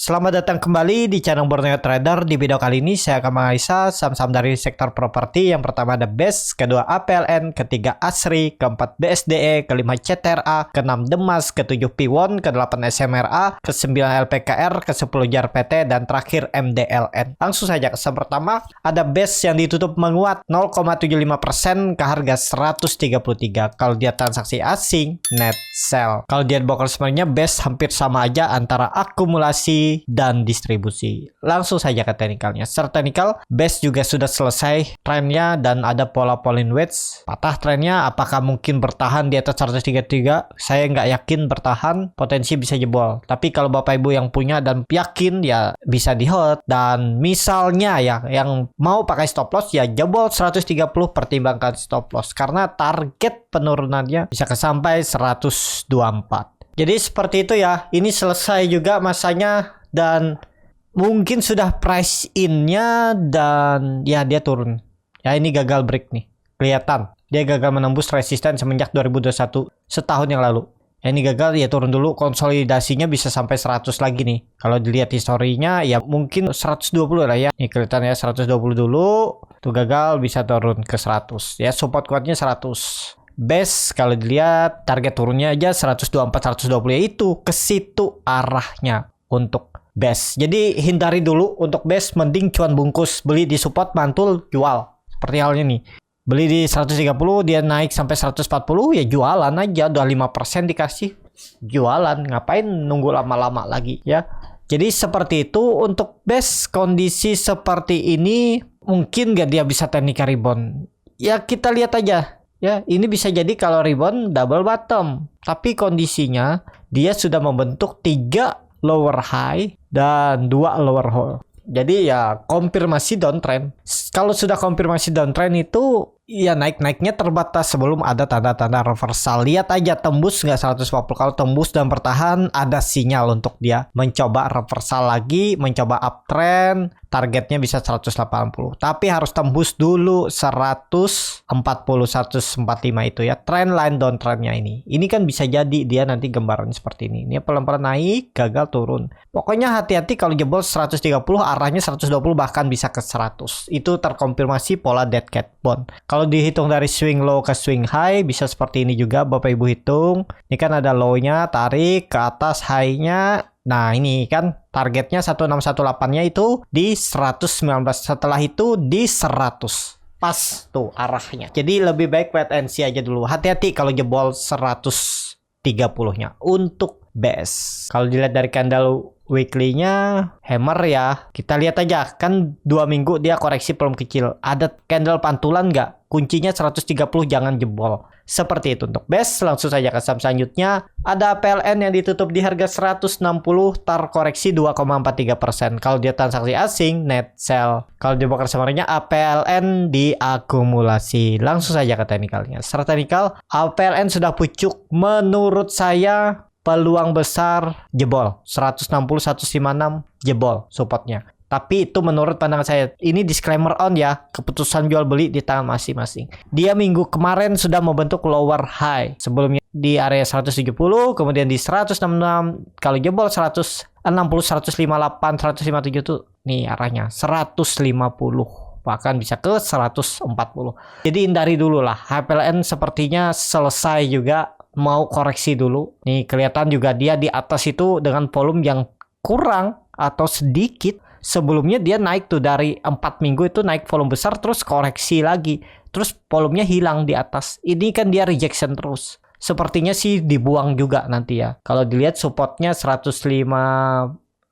Selamat datang kembali di channel Borneo Trader. Di video kali ini saya akan menganalisa saham-saham dari sektor properti. Yang pertama ada BES, kedua APLN, ketiga ASRI, keempat BSDE, kelima CTRA, keenam Demas, ketujuh Piwon, kedelapan SMRA, kesembilan LPKR, kesepuluh JAR PT, dan terakhir MDLN. Langsung saja ke saham pertama ada BES yang ditutup menguat 0,75% ke harga 133. Kalau dia transaksi asing, net sell. Kalau dia broker sebenarnya BES hampir sama aja antara akumulasi dan distribusi. Langsung saja ke teknikalnya. Secara teknikal, BES juga sudah selesai trennya dan ada pola Pauling wedge. Patah trennya, apakah mungkin bertahan di atas 133? Saya nggak yakin bertahan, potensi bisa jebol. Tapi kalau Bapak Ibu yang punya dan yakin, ya bisa di hold. Dan misalnya ya, yang mau pakai stop loss, ya jebol 130, pertimbangkan stop loss. Karena target penurunannya bisa sampai 124. Jadi seperti itu ya. Ini selesai juga masanya dan mungkin sudah price in-nya dan ya dia turun. Ya ini gagal break nih. Kelihatan. Dia gagal menembus resisten semenjak 2021, setahun yang lalu. Ya ini gagal, ya turun dulu, konsolidasinya bisa sampai 100 lagi nih. Kalau dilihat historinya ya mungkin 120 lah ya. Ini kelihatan ya 120 dulu. Tuh gagal bisa turun ke 100. Ya support kuatnya 100. BES kalau dilihat target turunnya aja 124 120, yaitu ke situ arahnya untuk BES. Jadi hindari dulu untuk BES, mending cuan bungkus, beli di support, mantul, jual. Seperti halnya nih. Beli di 130, dia naik sampai 140, ya jualan aja, udah 5% dikasih. Jualan, ngapain nunggu lama-lama lagi ya. Jadi seperti itu untuk BES. Kondisi seperti ini mungkin gak dia bisa teknik rebound. Ya kita lihat aja. Ya, ini bisa jadi kalau rebound double bottom. Tapi kondisinya dia sudah membentuk 3 lower high dan 2 lower hole. Jadi ya konfirmasi downtrend. Kalau sudah konfirmasi downtrend itu ya naik-naiknya terbatas sebelum ada tanda-tanda reversal. Lihat aja tembus nggak 140. Kalau tembus dan bertahan, ada sinyal untuk dia mencoba reversal lagi, mencoba uptrend. Targetnya bisa 180. Tapi harus tembus dulu 140, 145 itu ya. Trend line downtrendnya ini. Ini kan bisa jadi dia nanti gambaran seperti ini. Ini pelan-pelan naik, gagal turun. Pokoknya hati-hati kalau jebol 130, arahnya 120 bahkan bisa ke 100. Itu terkonfirmasi pola dead cat bond. Kalau dihitung dari swing low ke swing high, bisa seperti ini juga Bapak Ibu hitung. Ini kan ada low-nya, tarik ke atas high-nya. Nah ini kan targetnya 1618-nya itu di 119. Setelah itu di 100. Pas tuh arahnya. Jadi lebih baik wait and see aja dulu. Hati-hati kalau jebol 130-nya untuk BES. Kalau dilihat dari candle weekly-nya hammer ya. Kita lihat aja kan 2 minggu dia koreksi belum kecil. Ada candle pantulan nggak? Kuncinya 130, jangan jebol. Seperti itu untuk BES. Langsung saja ke saham selanjutnya. Ada PLN yang ditutup di harga 160, terkoreksi 2,43%. Kalau dia transaksi asing, net sell. Kalau dia broker sebenarnya APLN diakumulasi. Langsung saja ke teknikalnya. Secara teknikal, APLN sudah pucuk. Menurut saya peluang besar jebol 160 156 jebol supportnya. Tapi itu menurut pandangan saya. Ini disclaimer on ya. Keputusan jual beli di tangan masing-masing. Dia minggu kemarin sudah membentuk lower high. Sebelumnya di area 170, kemudian di 166. Kalau jebol 160, 158, 157 tuh nih arahnya 150. Bahkan bisa ke 140. Jadi hindari dulu lah. HPLN sepertinya selesai juga. Mau koreksi dulu. Nih kelihatan juga dia di atas itu dengan volume yang kurang atau sedikit. Sebelumnya dia naik tuh dari 4 minggu itu naik volume besar terus koreksi lagi. Terus volumenya hilang di atas. Ini kan dia rejection terus. Sepertinya sih dibuang juga nanti ya. Kalau dilihat supportnya 158,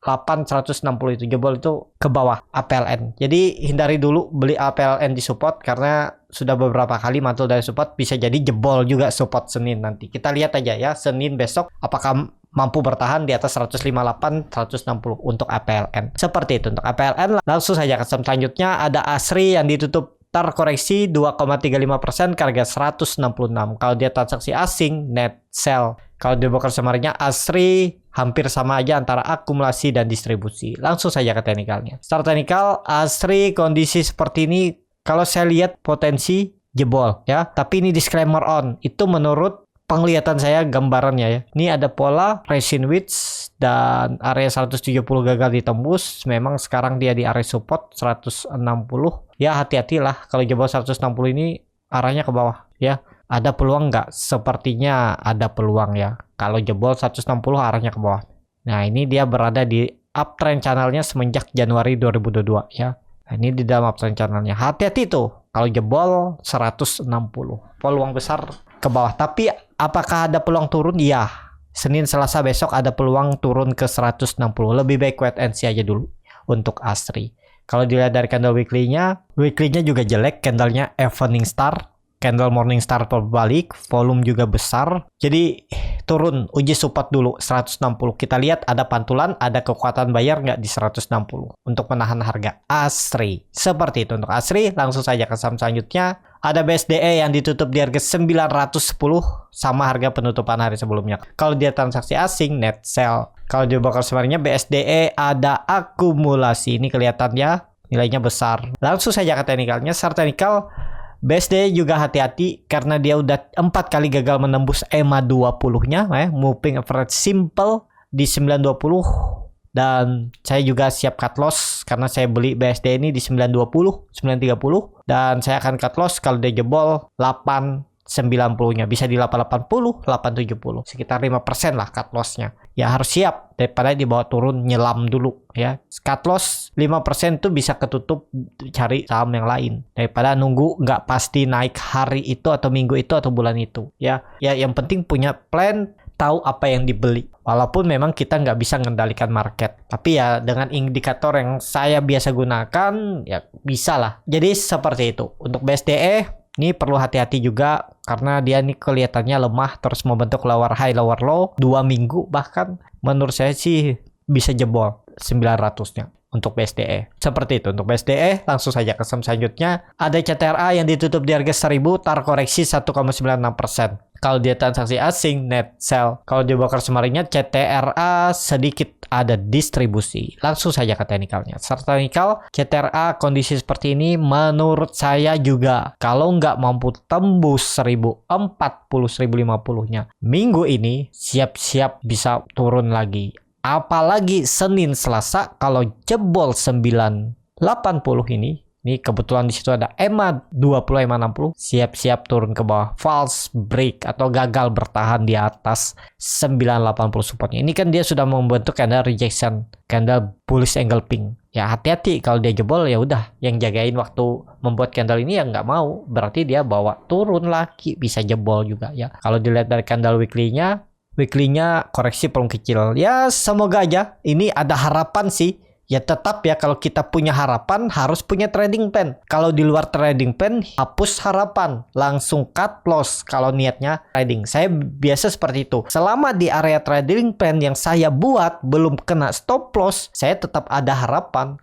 160 itu jebol itu ke bawah APLN. Jadi hindari dulu beli APLN di support karena sudah beberapa kali mantul dari support, bisa jadi jebol juga support Senin nanti. Kita lihat aja ya Senin besok apakah mampu bertahan di atas 158, 160 untuk APLN. Seperti itu untuk APLN. Langsung saja ke saham selanjutnya ada ASRI yang ditutup terkoreksi 2,35% ke harga 166. Kalau dia transaksi asing, net sell. Kalau di broker sebenarnya ASRI hampir sama aja antara akumulasi dan distribusi. Langsung saja ke teknikalnya. Secara teknikal, ASRI kondisi seperti ini kalau saya lihat potensi jebol ya. Tapi ini disclaimer on. Itu menurut penglihatan saya gambarannya ya. Ini ada pola resin width dan area 170 gagal ditembus. Memang sekarang dia di area support 160. Ya hati-hatilah kalau jebol 160 ini arahnya ke bawah ya. Ada peluang nggak? Sepertinya ada peluang ya. Kalau jebol 160 arahnya ke bawah. Nah ini dia berada di uptrend channelnya semenjak Januari 2022 ya. Nah, ini di dalam uptrend channelnya. Hati-hati tuh kalau jebol 160. Peluang besar ke bawah. Tapi apakah ada peluang turun? Iya. Senin Selasa besok ada peluang turun ke 160. Lebih baik wait and see aja dulu untuk ASRI. Kalau dilihat dari candle weekly-nya juga jelek. Candlenya evening star. Candle morning star berbalik, volume juga besar. Jadi turun, uji support dulu 160. Kita lihat ada pantulan, ada kekuatan bayar nggak di 160 untuk menahan harga ASRI. Seperti itu untuk ASRI. Langsung saja ke saham selanjutnya. Ada BSDE yang ditutup di harga 910 sama harga penutupan hari sebelumnya. Kalau dia transaksi asing, net sell. Kalau di broker sebenarnya BSDE ada akumulasi. Ini kelihatannya nilainya besar. Langsung saja ke teknikalnya. Secara teknikal BSD juga hati-hati karena dia udah 4 kali gagal menembus EMA 20-nya moving average simple di 920 dan saya juga siap cut loss karena saya beli BSD ini di 920, 930 dan saya akan cut loss kalau dia jebol 890-nya bisa di 880, 870 sekitar 5% lah cut loss-nya. Ya harus siap daripada dibawa turun nyelam dulu ya. Cut loss 5% tuh bisa ketutup cari saham yang lain daripada nunggu nggak pasti naik hari itu atau minggu itu atau bulan itu ya. Ya yang penting punya plan, tahu apa yang dibeli. Walaupun memang kita nggak bisa mengendalikan market. Tapi ya dengan indikator yang saya biasa gunakan ya bisa lah. Jadi seperti itu. Untuk BSDE ini perlu hati-hati juga karena dia nih kelihatannya lemah terus membentuk lower high lower low 2 minggu bahkan menurut saya sih bisa jebol 900-nya untuk BSDE. Seperti itu untuk BSDE. Langsung saja ke saham selanjutnya. Ada CTRA yang ditutup di harga 1000 terkoreksi 1,96%. Kalau dia transaksi asing net sell. Kalau di broker semaringnya CTRA sedikit ada distribusi. Langsung saja ke teknikalnya. Secara teknikal CTRA kondisi seperti ini menurut saya juga kalau nggak mampu tembus 1040 1050-nya minggu ini siap-siap bisa turun lagi. Apalagi Senin Selasa kalau jebol 980 ini kebetulan di situ ada EMA 20, EMA 60, siap-siap turun ke bawah, false break atau gagal bertahan di atas 980 supportnya. Ini kan dia sudah membentuk candle rejection, candle bullish engulfing. Ya hati-hati kalau dia jebol ya udah, yang jagain waktu membuat candle ini ya nggak mau, berarti dia bawa turun lagi, bisa jebol juga ya. Kalau dilihat dari candle weekly-nya koreksi peluang kecil. Ya semoga aja ini ada harapan sih. Ya tetap ya kalau kita punya harapan harus punya trading plan. Kalau di luar trading plan hapus harapan, langsung cut loss kalau niatnya trading. Saya biasa seperti itu. Selama di area trading plan yang saya buat belum kena stop loss, saya tetap ada harapan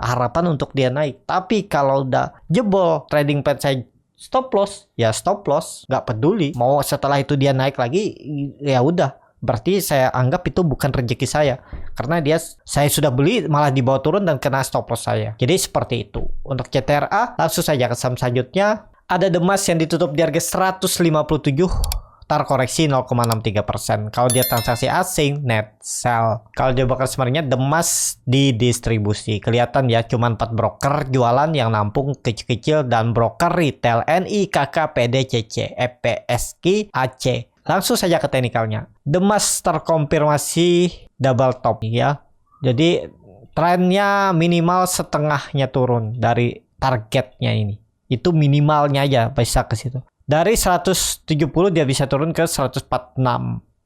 untuk dia naik. Tapi kalau udah jebol trading plan saya stop loss, ya stop loss, nggak peduli. Mau setelah itu dia naik lagi, ya udah. Berarti saya anggap itu bukan rezeki saya. Karena saya sudah beli malah dibawa turun dan kena stop loss saya. Jadi seperti itu. Untuk CTRA langsung saja ke saham selanjutnya. Ada Demas yang ditutup di harga 157. Terkoreksi 0,63%. Kalau dia transaksi asing net sell. Kalau dia bakal sebenarnya Demas di distribusi. Kelihatan ya cuma 4 broker jualan yang nampung kecil-kecil dan broker retail NI, KK, PD, CC, EPSK, AC. Langsung saja ke teknikalnya. Demas terkonfirmasi double top ya. Jadi trennya minimal setengahnya turun dari targetnya ini. Itu minimalnya aja bisa ke situ. Dari 170 dia bisa turun ke 146.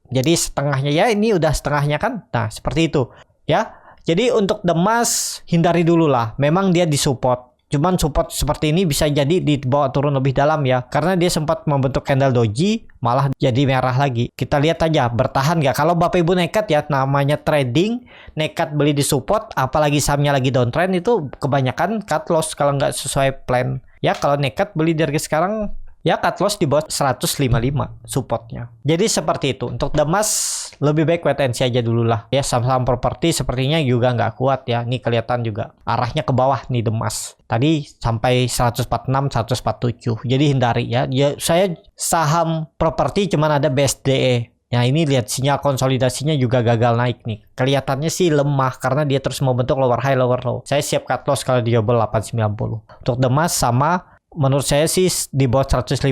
Jadi setengahnya ya, ini udah setengahnya kan. Nah, seperti itu ya. Jadi untuk Demas hindari dulu lah. Memang dia disupport. Cuman support seperti ini bisa jadi dibawa turun lebih dalam ya. Karena dia sempat membentuk candle doji, malah jadi merah lagi. Kita lihat aja bertahan gak. Kalau Bapak Ibu nekat ya, namanya trading, nekat beli di support, apalagi sahamnya lagi downtrend, itu kebanyakan cut loss kalau nggak sesuai plan. Ya kalau nekat beli dari sekarang, ya cut loss di bawah 155 supportnya. Jadi seperti itu. Untuk The Mas lebih baik wait and see aja dulu lah. Ya saham-saham properti sepertinya juga nggak kuat ya. Ini kelihatan juga arahnya ke bawah nih The Mas. Tadi sampai 146, 147. Jadi hindari ya. Saya saham properti cuman ada BSDE. Nah ini lihat sinyal konsolidasinya juga gagal naik nih. Kelihatannya sih lemah karena dia terus membentuk lower high lower low. Saya siap cut loss kalau di double 890. Untuk The Mas sama, menurut saya sih di bawah 155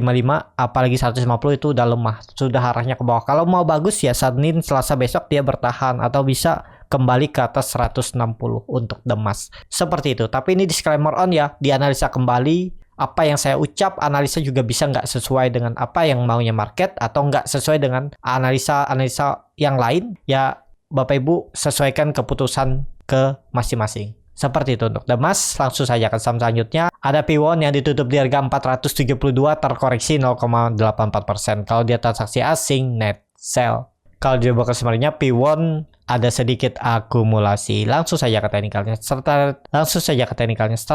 apalagi 150 itu udah lemah. Sudah arahnya ke bawah. Kalau mau bagus ya Senin Selasa besok dia bertahan atau bisa kembali ke atas 160 untuk The Mas. Seperti itu. Tapi ini disclaimer on ya, dianalisa kembali. Apa yang saya ucap, analisa juga bisa nggak sesuai dengan apa yang maunya market atau nggak sesuai dengan analisa yang lain. Ya Bapak Ibu sesuaikan keputusan ke masing-masing. Seperti itu untuk The Mas. Langsung saja ke saham selanjutnya. Ada Piwon yang ditutup di harga 472 terkoreksi 0,84%. Kalau dia transaksi asing net sell. Kalau di broker sebenarnya Piwon ada sedikit akumulasi. Langsung saja ke teknikalnya. Secara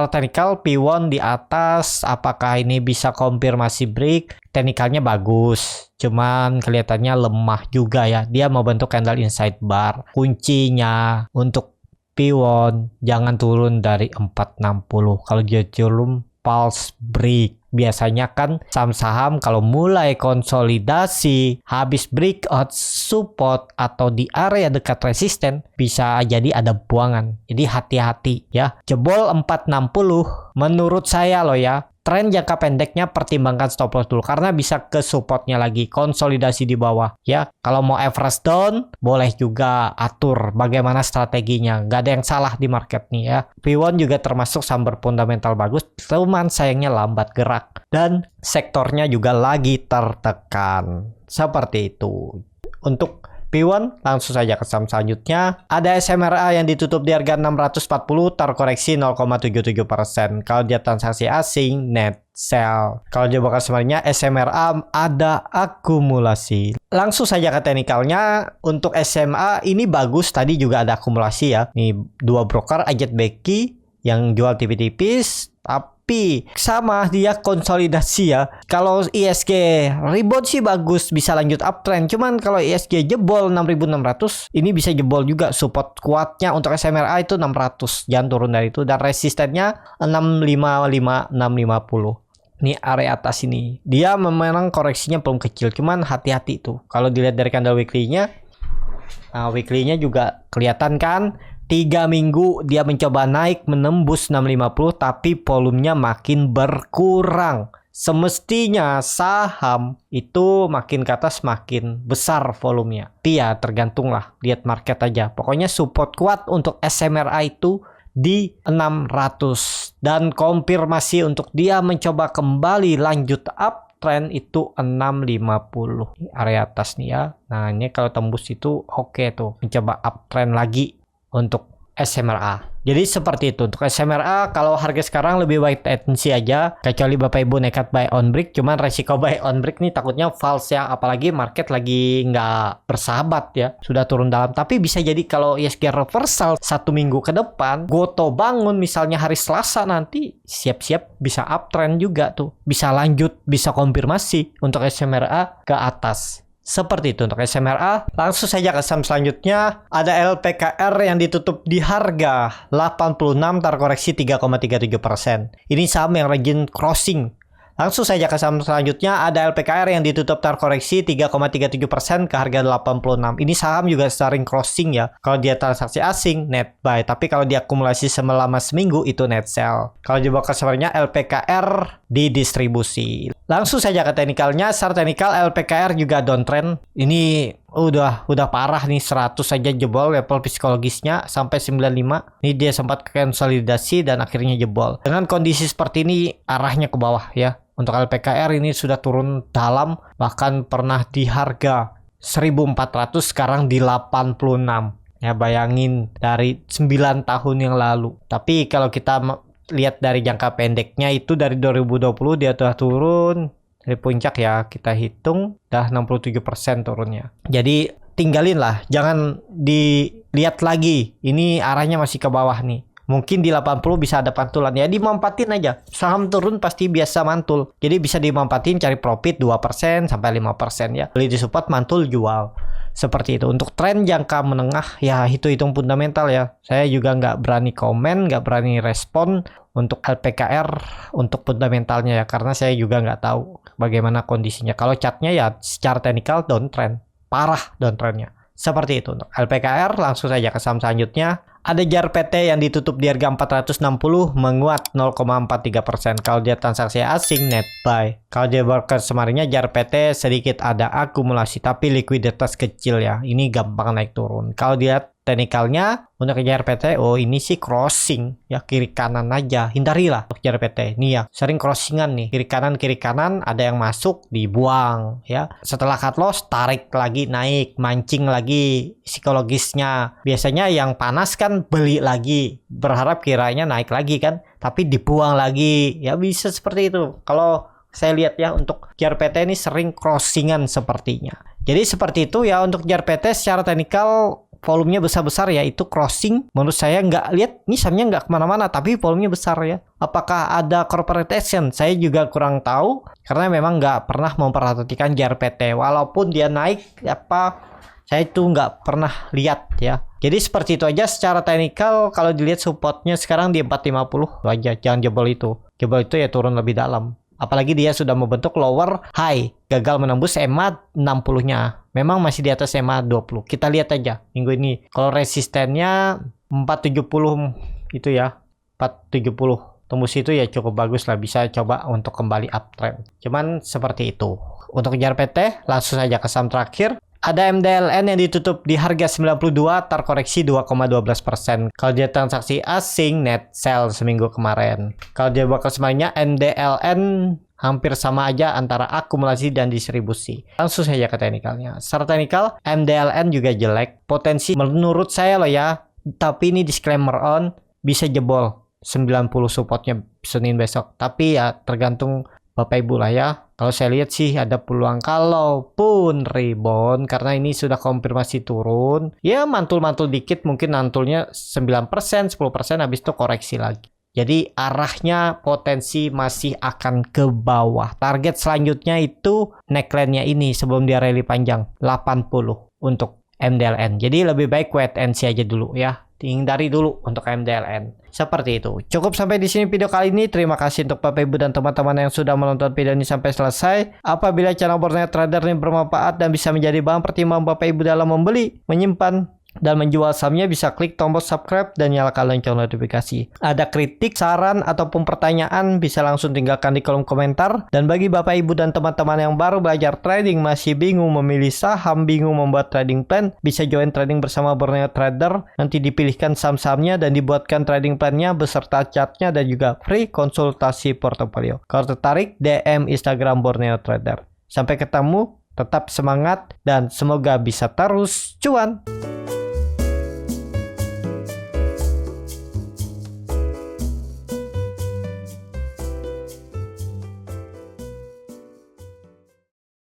teknikal Piwon di atas, apakah ini bisa konfirmasi break? Teknikalnya bagus. Cuman kelihatannya lemah juga ya. Dia mau bentuk candle inside bar. Kuncinya untuk Piwon jangan turun dari 460. Kalau dia turun pulse break. Biasanya kan saham-saham kalau mulai konsolidasi, habis breakout support atau di area dekat resisten, bisa jadi ada buangan. Jadi hati-hati ya. Jebol 460 menurut saya loh ya. Tren jangka pendeknya pertimbangkan stop loss dulu karena bisa ke supportnya lagi, konsolidasi di bawah ya. Kalau mau average down boleh juga atur bagaimana strateginya, nggak ada yang salah di market nih ya. Piwon juga termasuk saham berfundamental bagus, cuman sayangnya lambat gerak dan sektornya juga lagi tertekan seperti itu. Untuk Piwon, langsung saja ke saham selanjutnya. Ada SMRA yang ditutup di harga 640 terkoreksi 0,77%. Kalau dia transaksi asing, net sell. Kalau dia bakal sebenarnya SMRA ada akumulasi. Langsung saja ke teknikalnya. Untuk SMA ini bagus, tadi juga ada akumulasi ya. Nih dua broker Ajet Beki yang jual tipis-tipis, tapi sama dia konsolidasi ya. Kalau ISG rebound sih bagus, bisa lanjut uptrend. Cuman kalau ISG jebol 6.600, ini bisa jebol juga. Support kuatnya untuk SMRA itu 600, jangan turun dari itu. Dan resistennya 655, 650. Ini area atas ini. Dia memang koreksinya belum kecil, cuman hati-hati tuh. Kalau dilihat dari candle weekly-nya, nah weekly-nya juga kelihatan kan. 3 minggu dia mencoba naik menembus 650 tapi volumenya makin berkurang. Semestinya saham itu makin ke atas makin besar volumenya. Tapi ya tergantung lah, lihat market aja. Pokoknya support kuat untuk SMRA itu di 600 dan konfirmasi untuk dia mencoba kembali lanjut uptrend itu 650. Ini area atas nih ya. Nah, ini kalau tembus itu oke tuh, mencoba uptrend lagi untuk SMRA. Jadi seperti itu untuk SMRA. Kalau harga sekarang lebih wait and see aja, kecuali Bapak Ibu nekat buy on break. Cuman resiko buy on break nih takutnya false ya, apalagi market lagi nggak bersahabat ya, sudah turun dalam. Tapi bisa jadi kalau ISG reversal 1 minggu ke depan, Goto bangun misalnya hari Selasa nanti, siap-siap bisa uptrend juga tuh, bisa lanjut, bisa konfirmasi untuk SMRA ke atas. Seperti itu untuk SMRA. Langsung saja ke saham selanjutnya. Ada LPKR yang ditutup di harga 86 terkoreksi 3,37%. Ini saham yang rajin crossing. Langsung saja ke saham selanjutnya. Ada LPKR yang ditutup terkoreksi 3,37% ke harga 86. Ini saham juga sering crossing ya. Kalau dia transaksi asing net buy, tapi kalau dia akumulasi selama seminggu itu net sell. Kalau di broker sebenarnya LPKR didistribusi. Langsung saja ke teknikalnya. Secara teknikal LPKR juga downtrend. Ini udah parah nih, 100 saja jebol level psikologisnya sampai 95. Ini dia sempat konsolidasi dan akhirnya jebol. Dengan kondisi seperti ini arahnya ke bawah ya. Untuk LPKR ini sudah turun dalam, bahkan pernah di harga 1.400 sekarang di 86. Ya bayangin dari 9 tahun yang lalu. Tapi kalau kita lihat dari jangka pendeknya itu dari 2020 dia sudah turun dari puncak ya, kita hitung dah 67% turunnya. Jadi tinggalin lah, jangan dilihat lagi. Ini arahnya masih ke bawah nih. Mungkin di 80 bisa ada pantulan ya, dimanfaatin aja. Saham turun pasti biasa mantul. Jadi bisa dimanfaatin cari profit 2% sampai 5% ya. Beli di support, mantul, jual. Seperti itu. Untuk tren jangka menengah ya hitung fundamental ya. Saya juga nggak berani komen, nggak berani respon untuk LPKR untuk fundamentalnya ya, karena saya juga nggak tahu bagaimana kondisinya. Kalau chartnya ya secara teknikal downtrend, parah downtrendnya. Seperti itu. Untuk LPKR langsung saja ke saham selanjutnya. Ada JAR PT yang ditutup di harga 460 menguat 0,43%. Kalau dia transaksi asing net buy. Kalau dia broker kemarinnya JAR PT sedikit ada akumulasi tapi likuiditas kecil ya. Ini gampang naik turun. Kalau dia teknikalnya untuk JAR PT, oh ini sih crossing ya, kiri kanan aja, hindarilah untuk JAR PT. Nih ya, sering crossingan nih, kiri kanan ada yang masuk dibuang ya. Setelah cut loss tarik lagi naik, mancing lagi psikologisnya. Biasanya yang panas kan beli lagi, berharap kiranya naik lagi kan, tapi dibuang lagi ya, bisa seperti itu. Kalau saya lihat ya untuk JAR PT ini sering crossingan sepertinya. Jadi seperti itu ya untuk JAR PT secara teknikal. Volumenya besar-besar ya, itu crossing. Menurut saya nggak lihat, ini sahamnya nggak kemana-mana, tapi volumenya besar ya. Apakah ada corporate action? Saya juga kurang tahu, karena memang nggak pernah memperhatikan JAR PT. Walaupun dia naik, saya itu nggak pernah lihat ya. Jadi seperti itu aja secara teknikal. Kalau dilihat supportnya sekarang di 450 aja, jangan jebol itu. Jebol itu ya turun lebih dalam. Apalagi dia sudah membentuk lower high, gagal menembus EMA 60-nya. Memang masih di atas EMA 20. Kita lihat aja minggu ini. Kalau resistennya 470 itu ya, 470. Tembus itu ya cukup bagus lah, bisa coba untuk kembali uptrend. Cuman seperti itu. Untuk JAR PT, langsung saja ke saham terakhir. Ada MDLN yang ditutup di harga 92, terkoreksi 2,12%. Kalau dia transaksi asing, net sell seminggu kemarin. Kalau dia bakal semuanya, MDLN hampir sama aja antara akumulasi dan distribusi. Langsung saja ke teknikalnya. Secara teknikal, MDLN juga jelek. Potensi menurut saya loh ya, tapi ini disclaimer on, bisa jebol 90 supportnya Senin besok. Tapi ya tergantung Bapak Ibu lah ya. Kalau saya lihat sih ada peluang kalaupun rebound, karena ini sudah konfirmasi turun. Ya mantul-mantul dikit, mungkin mantulnya 9%, 10%, habis itu koreksi lagi. Jadi arahnya potensi masih akan ke bawah. Target selanjutnya itu neckline-nya ini sebelum dia rally panjang 80 untuk MDLN. Jadi lebih baik wait and see aja dulu ya. Hindari dulu untuk MDLN. Seperti itu. Cukup sampai di sini video kali ini. Terima kasih untuk Bapak Ibu dan teman-teman yang sudah menonton video ini sampai selesai. Apabila channel Borneo Trader ini bermanfaat dan bisa menjadi bahan pertimbangan Bapak Ibu dalam membeli, menyimpan, dan menjual sahamnya, bisa klik tombol subscribe dan nyalakan lonceng notifikasi. Ada kritik, saran, ataupun pertanyaan bisa langsung tinggalkan di kolom komentar. Dan bagi Bapak Ibu dan teman-teman yang baru belajar trading, masih bingung memilih saham, bingung membuat trading plan, bisa join trading bersama Borneo Trader. Nanti dipilihkan saham-sahamnya dan dibuatkan trading plannya beserta chartnya dan juga free konsultasi portofolio. Kalau tertarik, DM Instagram Borneo Trader. Sampai ketemu, tetap semangat dan semoga bisa terus cuan.